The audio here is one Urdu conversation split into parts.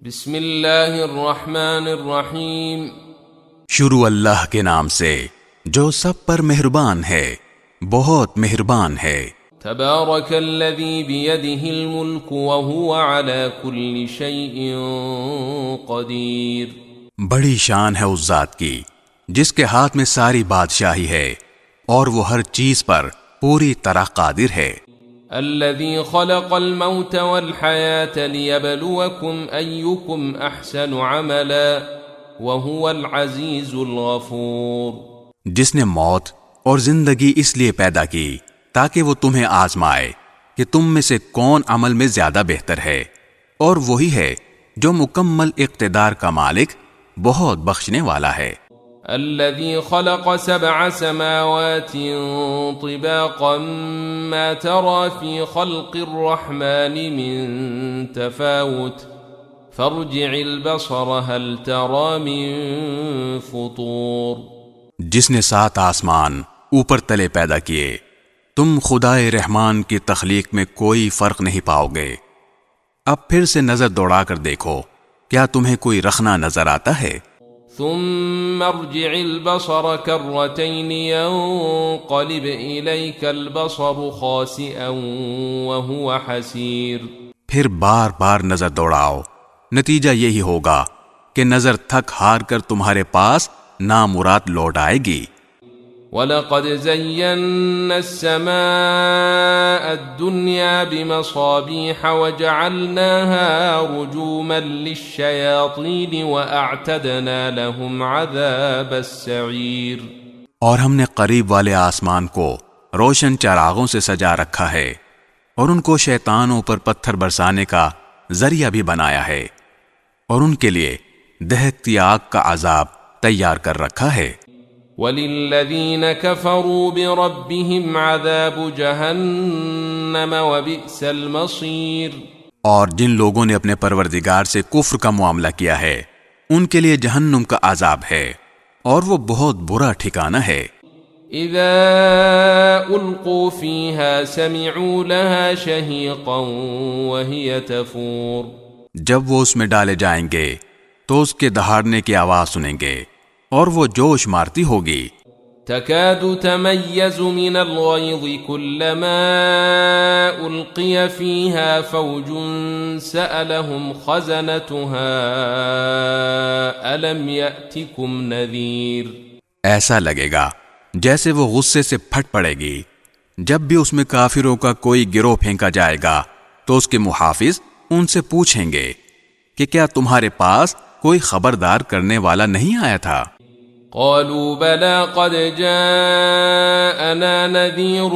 بسم اللہ الرحمن الرحیم۔ شروع اللہ کے نام سے جو سب پر مہربان ہے، بہت مہربان ہے۔ تبارک الذی بیدہ الملک وہو علی کل شیء قدیر۔ بڑی شان ہے اس ذات کی جس کے ہاتھ میں ساری بادشاہی ہے اور وہ ہر چیز پر پوری طرح قادر ہے۔ الذي خلق الموت والحياة ليبلوكم أيكم أحسن عملا وهو العزيز الغفور۔ جس نے موت اور زندگی اس لیے پیدا کی تاکہ وہ تمہیں آزمائے کہ تم میں سے کون عمل میں زیادہ بہتر ہے، اور وہی ہے جو مکمل اقتدار کا مالک، بہت بخشنے والا ہے۔ الذي خلق 7 سماوات طباقا ما ترى في خلق الرحمن من تفاوت فارجع البصر هل ترى من فطور۔ جس نے 7 آسمان اوپر تلے پیدا کیے، تم خدائے رحمان کی تخلیق میں کوئی فرق نہیں پاؤ گے۔ اب پھر سے نظر دوڑا کر دیکھو، کیا تمہیں کوئی رخنا نظر آتا ہے؟ ثم ارجع البصر كرتين ينقلب إليك البصر خاسئا وهو حسير۔ پھر بار بار نظر دوڑاؤ، نتیجہ یہی ہوگا کہ نظر تھک ہار کر تمہارے پاس نامراد لوٹ آئے گی۔ وَلَقَدْ زَيَّنَّا السَّمَاءَ الدُّنْيَا بِمَصَابِيحَ وَجَعَلْنَاهَا رُجُومًا لِلشَّيَاطِينِ وَأَعْتَدْنَا لَهُمْ عَذَابَ السَّعِيرِ۔ اور ہم نے قریب والے آسمان کو روشن چراغوں سے سجا رکھا ہے، اور ان کو شیطانوں پر پتھر برسانے کا ذریعہ بھی بنایا ہے، اور ان کے لیے دہکتی آگ کا عذاب تیار کر رکھا ہے۔ وَلِلَّذِينَ كَفَرُوا بِرَبِّهِمْ عَذَابُ جَهَنَّمَ وَبِئْسَ الْمَصِيرُ۔ اور جن لوگوں نے اپنے پروردگار سے کفر کا معاملہ کیا ہے، ان کے لیے جہنم کا عذاب ہے، اور وہ بہت برا ٹھکانہ ہے۔ اذا القوا فيها سمعوا لها شهيقا وهي تفور۔ جب وہ اس میں ڈالے جائیں گے تو اس کے دہاڑنے کی آواز سنیں گے، اور وہ جوش مارتی ہوگی۔ تكاد تميز من الغيظ كلما ألقي فيها فوج سألهم خزنتها ألم يأتكم نذير۔ ایسا لگے گا جیسے وہ غصے سے پھٹ پڑے گی۔ جب بھی اس میں کافروں کا کوئی گروہ پھینکا جائے گا تو اس کے محافظ ان سے پوچھیں گے کہ کیا تمہارے پاس کوئی خبردار کرنے والا نہیں آیا تھا؟ قالوا بلى قد جاءنا نذير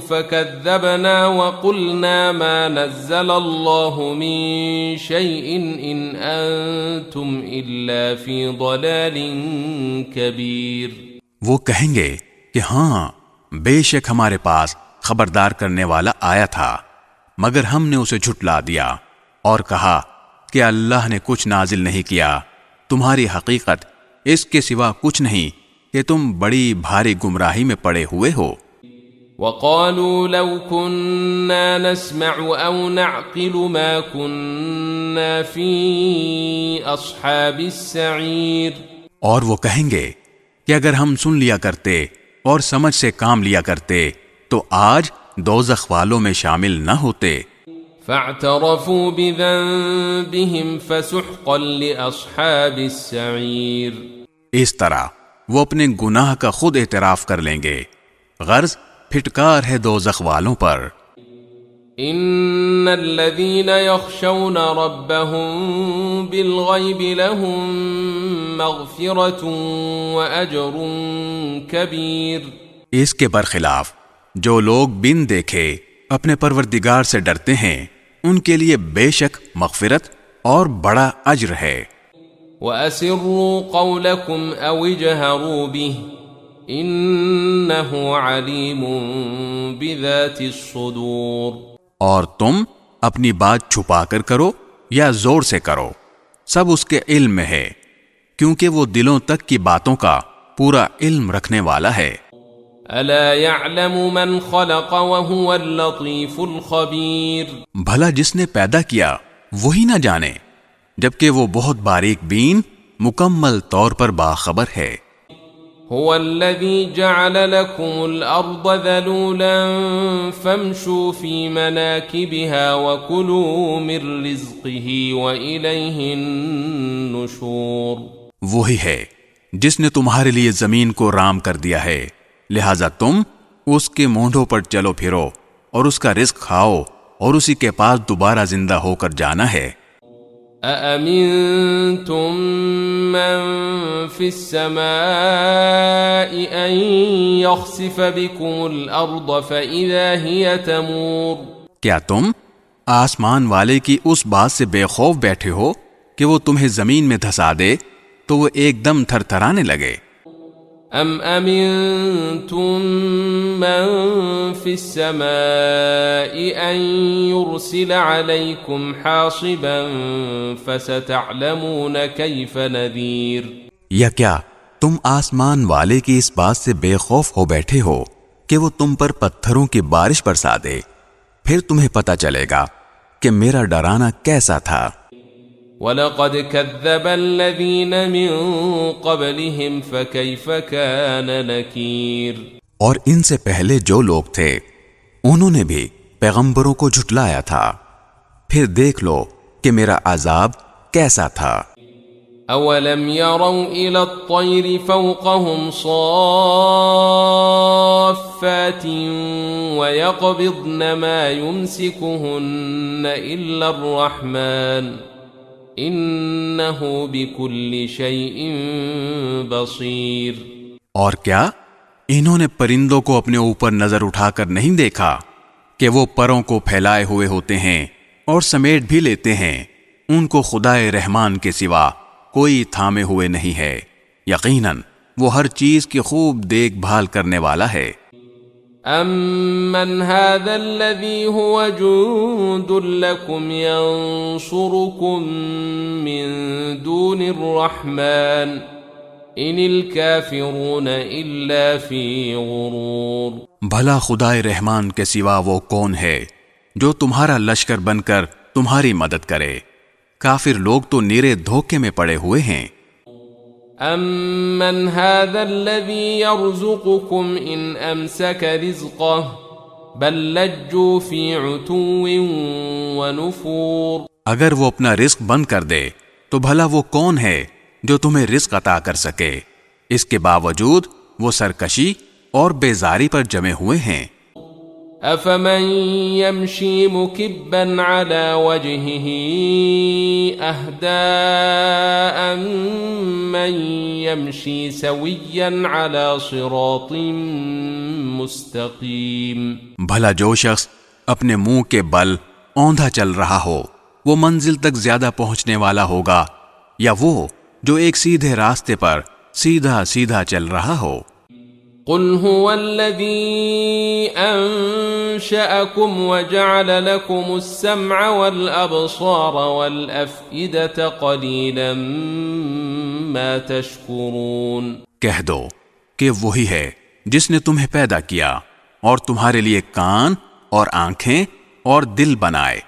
فكذبنا وقلنا ما نزل الله من شيء إن أنتم إلا في ضلال كبير۔ وہ کہیں گے کہ ہاں، بے شک ہمارے پاس خبردار کرنے والا آیا تھا، مگر ہم نے اسے جھٹلا دیا اور کہا کہ اللہ نے کچھ نازل نہیں کیا، تمہاری حقیقت اس کے سوا کچھ نہیں کہ تم بڑی بھاری گمراہی میں پڑے ہوئے ہو۔ وقالوا لو كنا نسمع او نعقل ما كنا في اصحاب السعير۔ اور وہ کہیں گے کہ اگر ہم سن لیا کرتے اور سمجھ سے کام لیا کرتے تو آج دوزخ والوں میں شامل نہ ہوتے۔ فاعترفوا بذنبهم فسحقا لأصحاب السعير۔ اس طرح وہ اپنے گناہ کا خود اعتراف کر لیں گے، غرض پھٹکار ہے دوزخ والوں پر۔ ان الذين يخشون ربهم بالغيب لهم مغفرة واجر كبير۔ اس کے برخلاف جو لوگ بن دیکھے اپنے پروردگار سے ڈرتے ہیں، ان کے لیے بے شک مغفرت اور بڑا اجر ہے۔ وَأَسِرُّوا قَوْلَكُمْ أَوْ اجْهَرُوا بِهِ إِنَّهُ عَلِيمٌ بِذَاتِ الصُّدُورِ۔ اور تم اپنی بات چھپا کر کرو یا زور سے کرو، سب اس کے علم میں ہے، کیونکہ وہ دلوں تک کی باتوں کا پورا علم رکھنے والا ہے۔ أَلَا يَعْلَمُ مَنْ خَلَقَ وَهُوَ اللَّطِيفُ الْخَبِيرُ۔ بھلا جس نے پیدا کیا وہی نہ جانے جبکہ وہ بہت باریک بین مکمل طور پر باخبر ہے۔ هو الذي جعل لكم الأرض ذلولا فامشوا في مناكبها وكلوا من رزقه وإليه النشور۔ وہی ہے جس نے تمہارے لیے زمین کو رام کر دیا ہے، لہذا تم اس کے مونڈوں پر چلو پھرو اور اس کا رزق کھاؤ اور اسی کے پاس دوبارہ زندہ ہو کر جانا ہے۔ أأمنتم من في السماء أن يخسف بكم الأرض فإذا هي تمور۔ کیا تم آسمان والے کی اس بات سے بے خوف بیٹھے ہو کہ وہ تمہیں زمین میں دھسا دے تو وہ ایک دم تھر تھرانے لگے؟ أم أمنتم من في السماء أن يرسل عليكم حاصبا فستعلمون كيف نذير۔ یا کیا تم آسمان والے کی اس بات سے بے خوف ہو بیٹھے ہو کہ وہ تم پر پتھروں کی بارش برسا دے؟ پھر تمہیں پتہ چلے گا کہ میرا ڈرانا کیسا تھا۔ وَلَقَدْ كَذَّبَ الَّذِينَ مِن قَبْلِهِمْ فَكَيْفَ كَانَ نَكِيرٌ۔ اور ان سے پہلے جو لوگ تھے انہوں نے بھی پیغمبروں کو جھٹلایا تھا، پھر دیکھ لو کہ میرا عذاب کیسا تھا۔ أَوَلَمْ يَرَوْا إِلَى الطَّيْرِ فَوْقَهُمْ صَافَّاتٍ وَيَقْبِضْنَ مَا يُمْسِكُهُنَّ إِلَّا الرَّحْمَنُ انہ بکل شیء بصیر۔ اور کیا انہوں نے پرندوں کو اپنے اوپر نظر اٹھا کر نہیں دیکھا کہ وہ پروں کو پھیلائے ہوئے ہوتے ہیں اور سمیٹ بھی لیتے ہیں؟ ان کو خدائے رحمان کے سوا کوئی تھامے ہوئے نہیں ہے، یقیناً وہ ہر چیز کی خوب دیکھ بھال کرنے والا ہے۔ أَمَّنْ هَذَا الَّذِي هُوَ جُندٌ لَكُمْ يَنصُرُكُم مِّن دُونِ الرَّحْمَنِ إِنِ الْكَافِرُونَ إِلَّا فِي غُرُورٍ۔ بھلا خدائے رحمان کے سوا وہ کون ہے جو تمہارا لشکر بن کر تمہاری مدد کرے؟ کافر لوگ تو نیرے دھوکے میں پڑے ہوئے ہیں۔ أَمَّنْ هَذَا الَّذِي يَرْزُقُكُمْ إِنْ أَمْسَكَ رِزْقَهُ بَلْ لَجُّوا فِي عُتُوٍّ وَنُفُورٍ۔ اگر وہ اپنا رزق بند کر دے تو بھلا وہ کون ہے جو تمہیں رزق عطا کر سکے؟ اس کے باوجود وہ سرکشی اور بیزاری پر جمے ہوئے ہیں۔ أَفَمَن يَمْشِي مُكِبًّا عَلَى وَجْهِهِ أَهْدَىٰ أَمَّن يَمْشِي سَوِيًّا عَلَى صِرَاطٍ مُسْتَقِيمٍ۔ بھلا جو شخص اپنے منہ کے بل اوندھا چل رہا ہو وہ منزل تک زیادہ پہنچنے والا ہوگا، یا وہ جو ایک سیدھے راستے پر سیدھا سیدھا چل رہا ہو؟ قل هو الذي أنشأكم وجعل لكم السمع والأبصار والأفئدة قليلا ما تشكرون۔ کہہ دو کہ وہی ہے جس نے تمہیں پیدا کیا اور تمہارے لیے کان اور آنکھیں اور دل بنائے،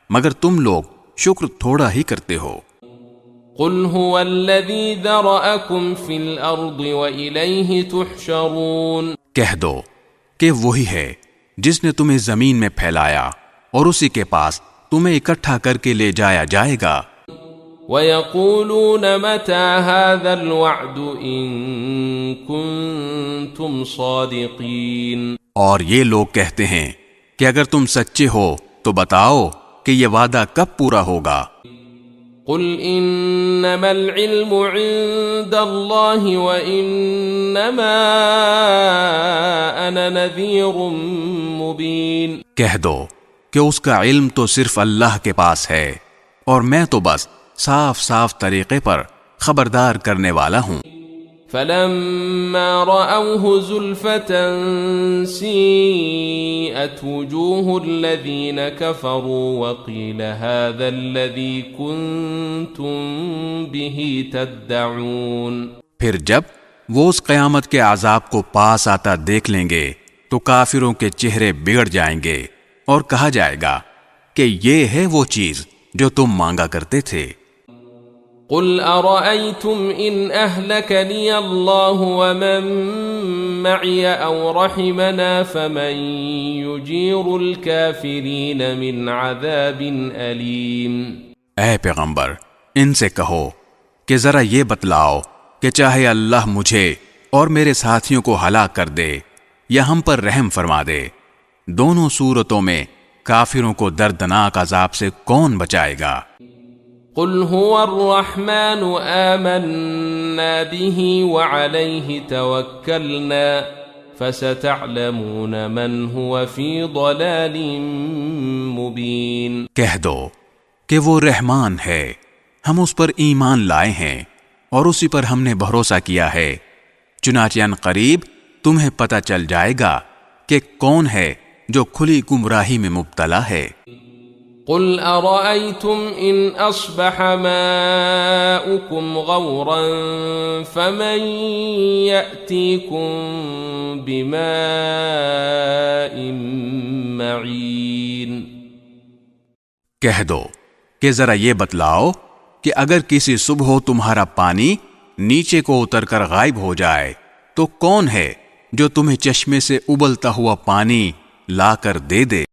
مگر تم لوگ شکر تھوڑا ہی کرتے ہو۔ قل هو الذي ذرأكم في الأرض وإليه تحشرون۔ کہہ دو کہ وہی ہے جس نے تمہیں زمین میں پھیلایا اور اسی کے پاس تمہیں اکٹھا کر کے لے جایا جائے گا۔ وَيَقُولُونَ مَتَى هَذَا الْوَعْدُ إِن كُنتُمْ صَادِقِينَ۔ اور یہ لوگ کہتے ہیں کہ اگر تم سچے ہو تو بتاؤ کہ یہ وعدہ کب پورا ہوگا۔ قل انما العلم عند الله وانما انا نذير مبين۔ کہہ دو کہ اس کا علم تو صرف اللہ کے پاس ہے اور میں تو بس صاف صاف طریقے پر خبردار کرنے والا ہوں۔ فلما رأوه زلفة سيئت وجوه الذين كفروا وقيل هذا الذي كنتم به تدعون۔ پھر جب وہ اس قیامت کے عذاب کو پاس آتا دیکھ لیں گے تو کافروں کے چہرے بگڑ جائیں گے اور کہا جائے گا کہ یہ ہے وہ چیز جو تم مانگا کرتے تھے۔ قل أرأيتم إن أهلكني الله ومن معي أو رحمنا فمن يجير الكافرين من عذاب أليم۔ اے پیغمبر، ان سے کہو کہ ذرا یہ بتلاؤ کہ چاہے اللہ مجھے اور میرے ساتھیوں کو ہلاک کر دے یا ہم پر رحم فرما دے، دونوں صورتوں میں کافروں کو دردناک عذاب سے کون بچائے گا؟ قل هو الرحمن آمنا به وعليه توكلنا فستعلمون من هو في ضلال مبين۔ کہہ دو کہ وہ رحمان ہے، ہم اس پر ایمان لائے ہیں اور اسی پر ہم نے بھروسہ کیا ہے، چنانچہ ان قریب تمہیں پتہ چل جائے گا کہ کون ہے جو کھلی گمراہی میں مبتلا ہے۔ قل أرأيتم إن أصبح ماؤكم غورا فمن يأتيكم بماء معين۔ کہہ دو کہ ذرا یہ بتلاؤ کہ اگر کسی صبح تمہارا پانی نیچے کو اتر کر غائب ہو جائے تو کون ہے جو تمہیں چشمے سے ابلتا ہوا پانی لا کر دے دے؟